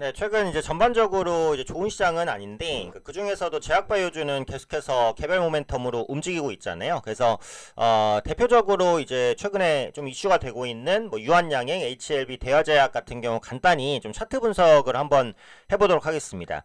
네, 최근 이제 전반적으로 이제 좋은 시장은 아닌데 그 중에서도 제약바이오주는 계속해서 개별 모멘텀으로 움직이고 있잖아요. 그래서 대표적으로 이제 최근에 좀 이슈가 되고 있는 뭐 유한양행, HLB, 대화제약 같은 경우 간단히 좀 차트 분석을 한번 해보도록 하겠습니다.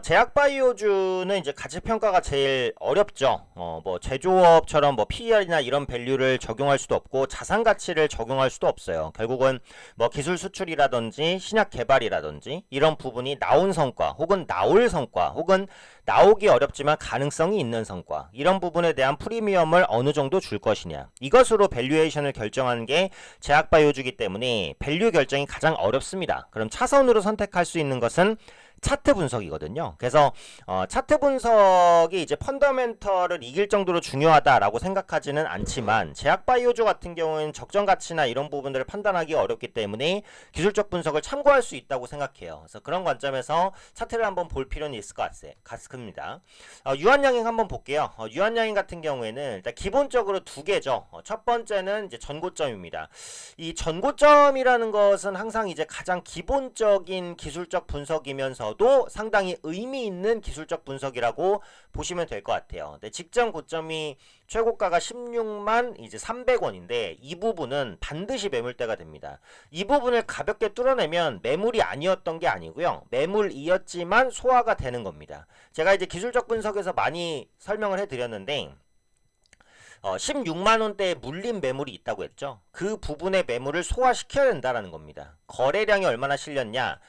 제약바이오주는 이제 가치 평가가 제일 어렵죠. 뭐 제조업처럼 뭐 PER이나 이런 밸류를 적용할 수도 없고 자산 가치를 적용할 수도 없어요. 결국은 뭐 기술 수출이라든지 신약 개발이라든지 이런 부분이 나온 성과 혹은 나올 성과 혹은 나오기 어렵지만 가능성이 있는 성과 이런 부분에 대한 프리미엄을 어느 정도 줄 것이냐 이것으로 밸류에이션을 결정하는 게 제약바이오주기 때문에 밸류 결정이 가장 어렵습니다. 그럼 차선으로 선택할 수 있는 것은 차트 분석이거든요. 그래서 차트 분석이 이제 펀더멘털을 이길 정도로 중요하다라고 생각하지는 않지만 제약바이오주 같은 경우에는 적정 가치나 이런 부분들을 판단하기 어렵기 때문에 기술적 분석을 참고할 수 있다고 생각해요. 그래서 그런 관점에서 차트를 한번 볼 필요는 있을 것 같습니다. 유한양행 한번 볼게요. 유한양행 같은 경우에는 일단 기본적으로 두 개죠. 첫 번째는 이제 전고점입니다. 이 전고점이라는 것은 항상 이제 가장 기본적인 기술적 분석이면서 도 상당히 의미 있는 기술적 분석이라고 보시면 될 것 같아요. 네, 직전 고점이 최고가가 16만 이제 300원인데 이 부분은 반드시 매물대가 됩니다. 이 부분을 가볍게 뚫어내면 매물이 아니었던 게 아니고요. 매물이었지만 소화가 되는 겁니다. 제가 이제 기술적 분석에서 많이 설명을 해드렸는데 16만원대에 물린 매물이 있다고 했죠. 그 부분의 매물을 소화시켜야 된다는 겁니다. 거래량이 얼마나 실렸냐?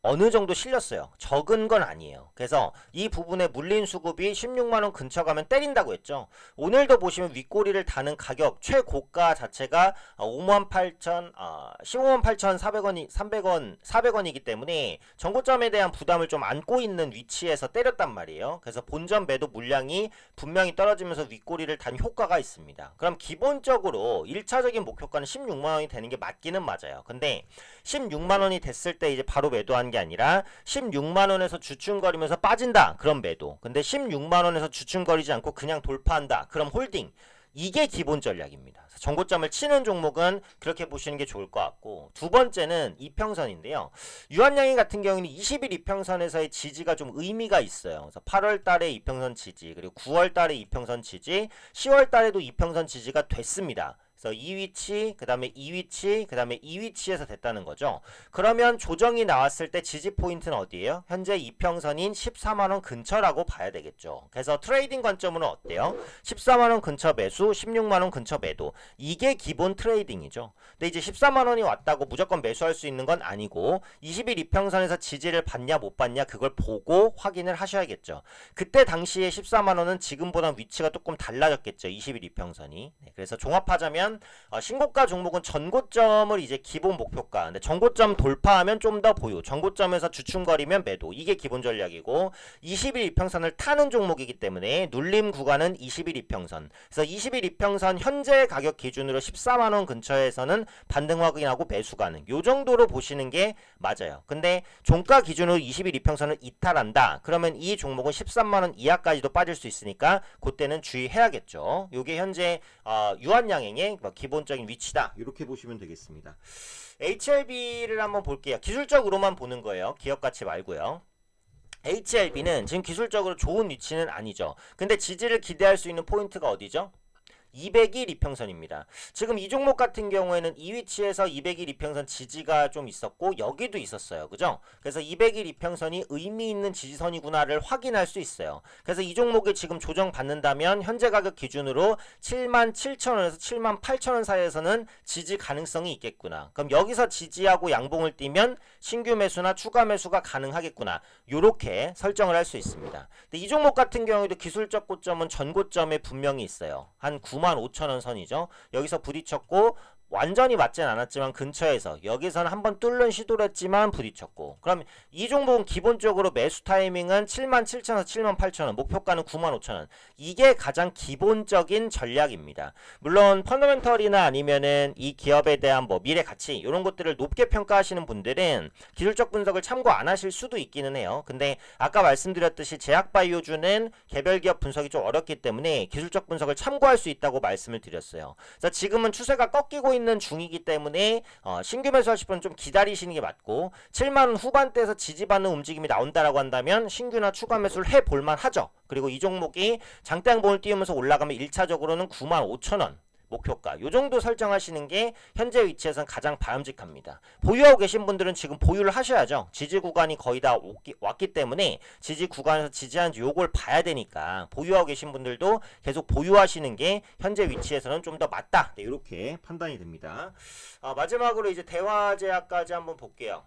어느 정도 실렸어요. 적은 건 아니에요. 그래서 이 부분에 물린 수급이 16만원 근처 가면 때린다고 했죠. 오늘도 보시면 윗꼬리를 다는 가격 최고가 자체가 158,400원이 400원이기 때문에 전고점에 대한 부담을 좀 안고 있는 위치에서 때렸단 말이에요. 그래서 본전 매도 물량이 분명히 떨어지면서 윗꼬리를 단 효과가 있습니다. 그럼 기본적으로 1차적인 목표가는 16만원이 되는 게 맞기는 맞아요. 근데 16만원이 됐을 때 이제 바로 매도한 게 아니라 16만원에서 주춤거리면서 빠진다. 그럼 매도. 근데 16만원에서 주춤거리지 않고 그냥 돌파한다. 그럼 홀딩. 이게 기본 전략입니다. 전고점을 치는 종목은 그렇게 보시는 게 좋을 것 같고 두 번째는 이평선인데요. 유한양행 같은 경우는 20일 이평선에서의 지지가 좀 의미가 있어요. 그래서 8월 달에 이평선 지지 그리고 9월 달에 이평선 지지 10월 달에도 이평선 지지가 됐습니다. 그래서 이 위치, 그 다음에 이 위치, 그 다음에 이 위치에서 됐다는 거죠. 그러면 조정이 나왔을 때 지지 포인트는 어디예요? 현재 이평선인 14만원 근처라고 봐야 되겠죠. 그래서 트레이딩 관점으로 어때요? 14만원 근처 매수, 16만원 근처 매도. 이게 기본 트레이딩이죠. 근데 이제 14만원이 왔다고 무조건 매수할 수 있는 건 아니고 20일 이평선에서 지지를 받냐 못 받냐 그걸 보고 확인을 하셔야겠죠. 그때 당시에 14만원은 지금보다 위치가 조금 달라졌겠죠. 20일 이평선이. 네, 그래서 종합하자면 신고가 종목은 전고점을 이제 기본 목표가. 근데 전고점 돌파하면 좀 더 보유. 전고점에서 주춤거리면 매도. 이게 기본 전략이고 20일 이평선을 타는 종목이기 때문에 눌림 구간은 20일 이평선. 그래서 20일 이평선 현재 가격 기준으로 14만원 근처에서는 반등 확인하고 매수 가능. 요 정도로 보시는 게 맞아요. 근데 종가 기준으로 20일 이평선을 이탈한다. 그러면 이 종목은 13만원 이하까지도 빠질 수 있으니까 그때는 주의해야겠죠. 요게 현재 유한양행의 기본적인 위치다. 이렇게 보시면 되겠습니다. HLB를 한번 볼게요. 기술적으로만 보는 거예요. 기업 가치 말고요. HLB는 지금 기술적으로 좋은 위치는 아니죠. 근데 지지를 기대할 수 있는 포인트가 어디죠? 200일 이평선입니다. 지금 이 종목 같은 경우에는 이 위치에서 200일 이평선 지지가 좀 있었고 여기도 있었어요. 그죠? 그래서 200일 이평선이 의미 있는 지지선이구나를 확인할 수 있어요. 그래서 이 종목이 지금 조정받는다면 현재 가격 기준으로 77,000원에서 78,000원 사이에서는 지지 가능성이 있겠구나. 그럼 여기서 지지하고 양봉을 띄면 신규 매수나 추가 매수가 가능하겠구나. 요렇게 설정을 할 수 있습니다. 근데 이 종목 같은 경우에도 기술적 고점은 전고점에 분명히 있어요. 한 95,000원 선이죠. 여기서 부딪혔고 완전히 맞진 않았지만 근처에서 여기서는 한번 뚫는 시도를 했지만 부딪혔고 그럼 이 종목은 기본적으로 매수 타이밍은 77,000원에서 78,000원 목표가는 95,000원 이게 가장 기본적인 전략입니다. 물론 펀더멘털이나 아니면은 이 기업에 대한 뭐 미래 가치 이런 것들을 높게 평가하시는 분들은 기술적 분석을 참고 안 하실 수도 있기는 해요. 근데 아까 말씀드렸듯이 제약바이오주는 개별 기업 분석이 좀 어렵기 때문에 기술적 분석을 참고할 수 있다고 말씀을 드렸어요. 그래서 지금은 추세가 꺾이고 있는 중이기 때문에 신규 매수하실 분은 좀 기다리시는 게 맞고 7만원 후반대에서 지지받는 움직임이 나온다라고 한다면 신규나 추가 매수를 해볼만 하죠. 그리고 이 종목이 장대양봉을 띄우면서 올라가면 1차적으로는 95,000원 목표가 요 정도 설정하시는 게 현재 위치에서는 가장 바람직합니다. 보유하고 계신 분들은 지금 보유를 하셔야죠. 지지 구간이 거의 다 왔기 때문에 지지 구간에서 지지하는지 요걸 봐야 되니까 보유하고 계신 분들도 계속 보유하시는 게 현재 위치에서는 좀 더 맞다. 네, 이렇게 판단이 됩니다. 마지막으로 이제 대화제약까지 한번 볼게요.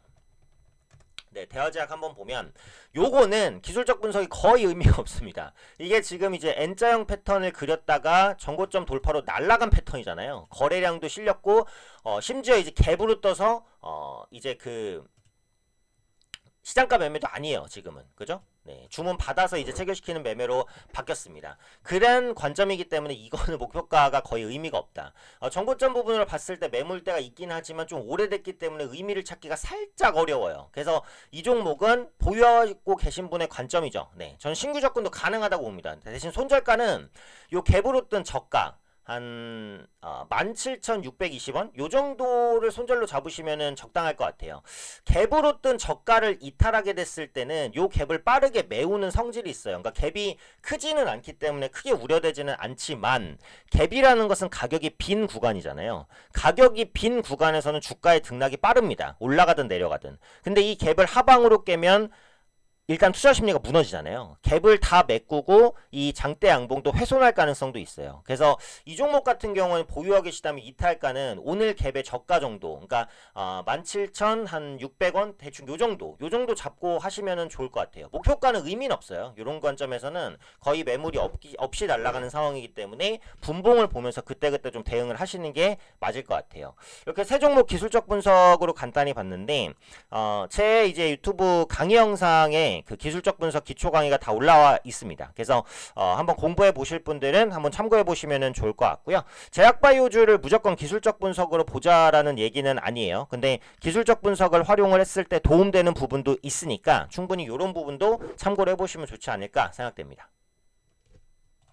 네, 대화제약 한번 보면 요거는 기술적 분석이 거의 의미가 없습니다. 이게 지금 이제 N자형 패턴을 그렸다가 전고점 돌파로 날아간 패턴이잖아요. 거래량도 실렸고 심지어 이제 갭으로 떠서 이제 그 시장가 매매도 아니에요. 지금은. 그죠? 네, 주문 받아서 이제 체결시키는 매매로 바뀌었습니다. 그런 관점이기 때문에 이거는 목표가가 거의 의미가 없다. 전고점 부분으로 봤을 때 매물대가 있긴 하지만 좀 오래됐기 때문에 의미를 찾기가 살짝 어려워요. 그래서 이 종목은 보유하고 계신 분의 관점이죠. 네, 전 신규 접근도 가능하다고 봅니다. 대신 손절가는 요 갭으로 뜬 저가 한 17,620원 요 정도를 손절로 잡으시면은 적당할 것 같아요. 갭으로 뜬 저가를 이탈하게 됐을 때는 요 갭을 빠르게 메우는 성질이 있어요. 그러니까 갭이 크지는 않기 때문에 크게 우려되지는 않지만 갭이라는 것은 가격이 빈 구간이잖아요. 가격이 빈 구간에서는 주가의 등락이 빠릅니다. 올라가든 내려가든. 근데 이 갭을 하방으로 깨면 일단 투자 심리가 무너지잖아요. 갭을 다 메꾸고 이 장대 양봉도 훼손할 가능성도 있어요. 그래서 이 종목 같은 경우는 보유하고 계시다면 이탈가는 오늘 갭의 저가 정도, 그러니까 17,600원 대충 요 정도 잡고 하시면은 좋을 것 같아요. 목표가는 의미는 없어요. 이런 관점에서는 거의 매물이 없이 날아가는 상황이기 때문에 분봉을 보면서 그때그때 좀 대응을 하시는 게 맞을 것 같아요. 이렇게 세 종목 기술적 분석으로 간단히 봤는데 제 이제 유튜브 강의 영상에 그 기술적 분석 기초 강의가 다 올라와 있습니다. 그래서 한번 공부해 보실 분들은 한번 참고해 보시면 좋을 것 같고요. 제약바이오주를 무조건 기술적 분석으로 보자라는 얘기는 아니에요. 근데 기술적 분석을 활용을 했을 때 도움되는 부분도 있으니까 충분히 이런 부분도 참고를 해보시면 좋지 않을까 생각됩니다.